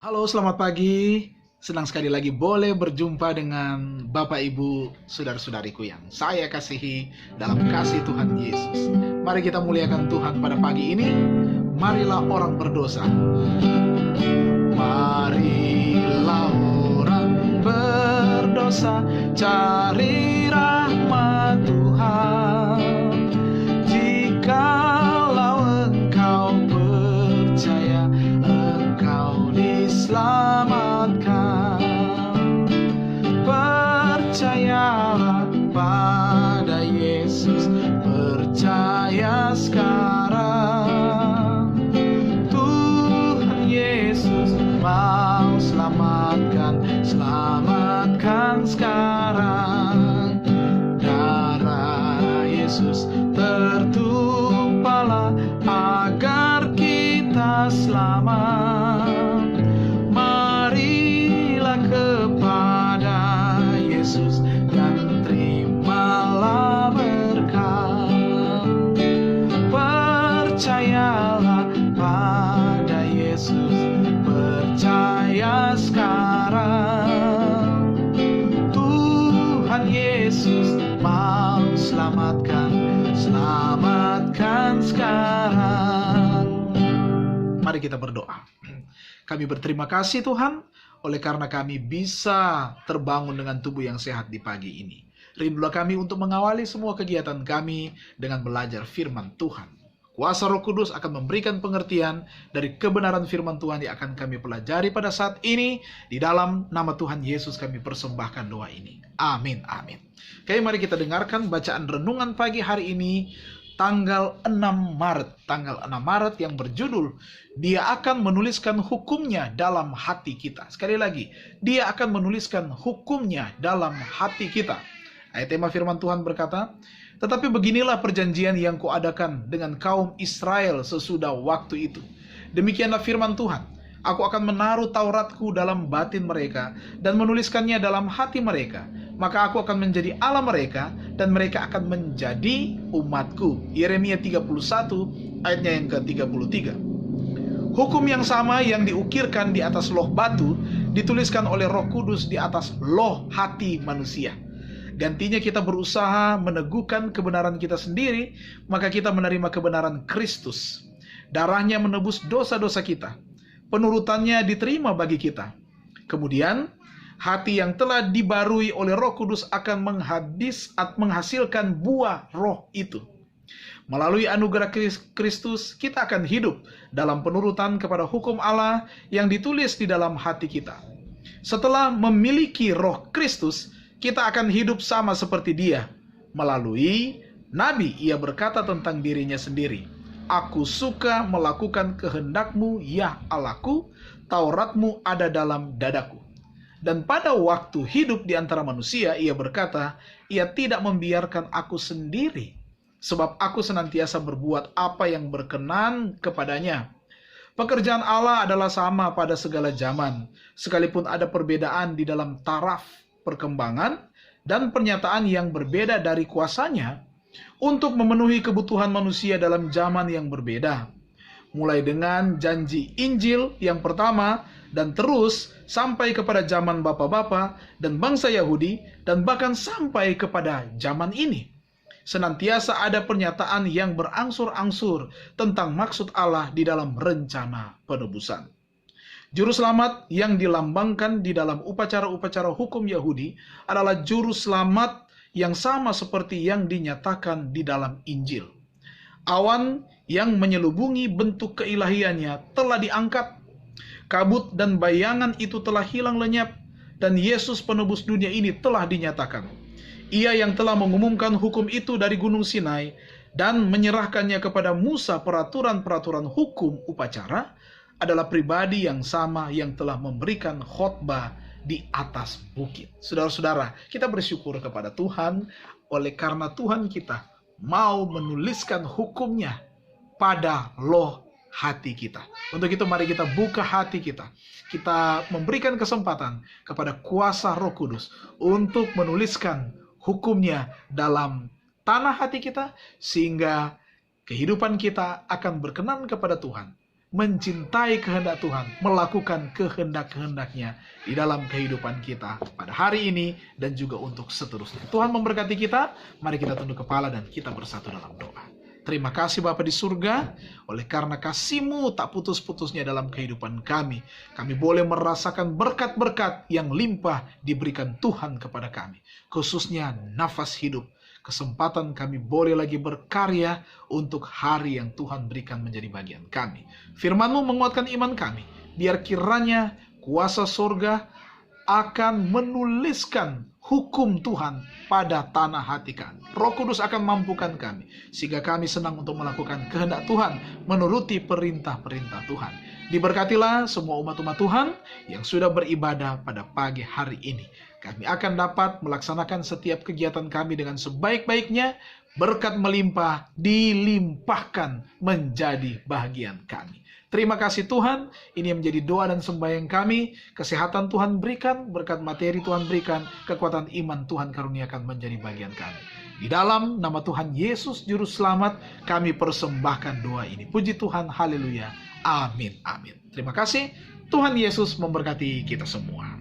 Halo, selamat pagi. Senang sekali lagi boleh berjumpa dengan Bapak Ibu, saudara-saudariku yang saya kasihi dalam kasih Tuhan Yesus. Mari kita muliakan Tuhan pada pagi ini. Marilah orang berdosa. Marilah orang berdosa, cari rahmat Tuhan. Jikalau engkau percaya, engkau diselamatkan. Percayalah pada Yesus, percaya sekarang. Tuhan Yesus mau selamatkan sekarang. Darah Yesus tertumpahlah agar kita selamat. Marilah kepada Yesus dan terimalah berkat. Percayalah pada Yesus, percaya sekarang. Tuhan Yesus mau selamatkan sekarang. Mari kita berdoa. Kami berterima kasih Tuhan, oleh karena kami bisa terbangun dengan tubuh yang sehat di pagi ini. Rindulah kami untuk mengawali semua kegiatan kami dengan belajar firman Tuhan. Kuasa Roh Kudus akan memberikan pengertian dari kebenaran firman Tuhan yang akan kami pelajari pada saat ini. Di dalam nama Tuhan Yesus kami persembahkan doa ini. Amin, amin. Oke, mari kita dengarkan bacaan renungan pagi hari ini, tanggal 6 Maret. Tanggal 6 Maret yang berjudul, Dia akan menuliskan hukumnya dalam hati kita. Sekali lagi, Dia akan menuliskan hukumnya dalam hati kita. Ayat tema firman Tuhan berkata, tetapi beginilah perjanjian yang kuadakan dengan kaum Israel sesudah waktu itu. Demikianlah firman Tuhan, aku akan menaruh Tauratku dalam batin mereka dan menuliskannya dalam hati mereka. Maka aku akan menjadi Allah mereka dan mereka akan menjadi umatku. Yeremia 31 ayatnya yang ke-33. Hukum yang sama yang diukirkan di atas loh batu dituliskan oleh Roh Kudus di atas loh hati manusia. Gantinya kita berusaha meneguhkan kebenaran kita sendiri, maka kita menerima kebenaran Kristus. Darahnya menebus dosa-dosa kita. Penurutannya diterima bagi kita. Kemudian, hati yang telah dibarui oleh Roh Kudus akan menghasilkan buah roh itu. Melalui anugerah Kristus, kita akan hidup dalam penurutan kepada hukum Allah yang ditulis di dalam hati kita. Setelah memiliki roh Kristus, kita akan hidup sama seperti Dia. Melalui Nabi, ia berkata tentang dirinya sendiri, aku suka melakukan kehendak-Mu, ya Allahku, Taurat-Mu ada dalam dadaku. Dan pada waktu hidup di antara manusia, ia berkata, ia tidak membiarkan aku sendiri, sebab aku senantiasa berbuat apa yang berkenan kepadanya. Pekerjaan Allah adalah sama pada segala zaman, sekalipun ada perbedaan di dalam taraf perkembangan dan pernyataan yang berbeda dari kuasanya untuk memenuhi kebutuhan manusia dalam zaman yang berbeda. Mulai dengan janji Injil yang pertama dan terus sampai kepada zaman bapak-bapak dan bangsa Yahudi dan bahkan sampai kepada zaman ini. Senantiasa ada pernyataan yang berangsur-angsur tentang maksud Allah di dalam rencana penebusan. Juru selamat yang dilambangkan di dalam upacara-upacara hukum Yahudi adalah juru selamat yang sama seperti yang dinyatakan di dalam Injil. Awan yang menyelubungi bentuk keilahiannya telah diangkat. Kabut dan bayangan itu telah hilang lenyap, dan Yesus penebus dunia ini telah dinyatakan. Ia yang telah mengumumkan hukum itu dari Gunung Sinai dan menyerahkannya kepada Musa peraturan-peraturan hukum upacara adalah pribadi yang sama yang telah memberikan khotbah di atas bukit. Saudara-saudara, kita bersyukur kepada Tuhan oleh karena Tuhan kita mau menuliskan hukumnya pada loh hati kita. Untuk itu mari kita buka hati kita. Kita memberikan kesempatan kepada kuasa Roh Kudus untuk menuliskan hukumnya dalam tanah hati kita, sehingga kehidupan kita akan berkenan kepada Tuhan. mencintai kehendak Tuhan, melakukan kehendak-kehendaknya di dalam kehidupan kita pada hari ini dan juga untuk seterusnya. Tuhan memberkati kita. Mari kita tunduk kepala dan kita bersatu dalam doa. Terima kasih Bapa di surga, oleh karena kasih-Mu tak putus-putusnya dalam kehidupan kami. Kami boleh merasakan berkat-berkat yang limpah diberikan Tuhan kepada kami. Khususnya nafas hidup. Kesempatan kami boleh lagi berkarya untuk hari yang Tuhan berikan menjadi bagian kami. Firman-Mu menguatkan iman kami. Biar kiranya kuasa surga akan menuliskan hukum Tuhan pada tanah hati kami. Roh Kudus akan mampukan kami, sehingga kami senang untuk melakukan kehendak Tuhan, menuruti perintah-perintah Tuhan. Diberkatilah semua umat-umat Tuhan yang sudah beribadah pada pagi hari ini. Kami akan dapat melaksanakan setiap kegiatan kami dengan sebaik-baiknya, berkat melimpah, dilimpahkan menjadi bagian kami. Terima kasih Tuhan, ini yang menjadi doa dan sembahyang kami. Kesehatan Tuhan berikan, berkat materi Tuhan berikan, kekuatan iman Tuhan karuniakan menjadi bagian kami. Di dalam nama Tuhan Yesus Juru Selamat, kami persembahkan doa ini. Puji Tuhan, haleluya, amin, amin. Terima kasih, Tuhan Yesus memberkati kita semua.